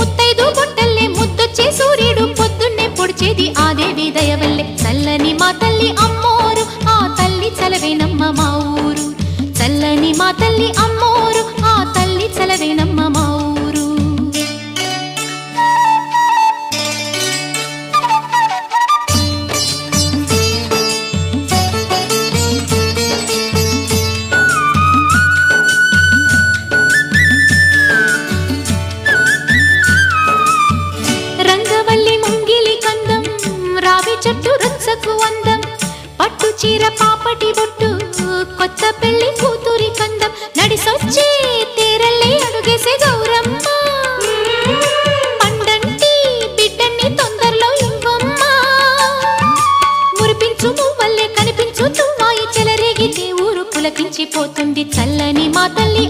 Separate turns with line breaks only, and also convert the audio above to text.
ముత్తైదు బొట్టల్లే ముద్దొచ్చే సూర్యుడు పొద్దున్నే పొడిచేది ఆ దేవి దయవల్లే చల్లని మా తల్లి అమ్మోరు ఆ తల్లి చలవేనమ్మ మా ఊరు చల్లని మా తల్లి అమ్మోరు ఆ తల్లి చలవేనమ్మ మా ఊరు రంగవల్లి ముంగిలి కందం రావి చెట్టు రచ్చకు అందం పట్టు చీర పాపటి బొట్టు కొత్త పెళ్లి కూతురి కందం నడిసొచ్చే తేరల్లే అడుగేసే గౌరమ్మ పండంటి బిడ్డన్ని తొందరలో ఇవ్వమ్మ మురిపించు మువ్వల్లే కనిపించు తుమ్మాయి చెలరేగితే ఊరు పులకించిపోతుంది చల్లని మా తల్లి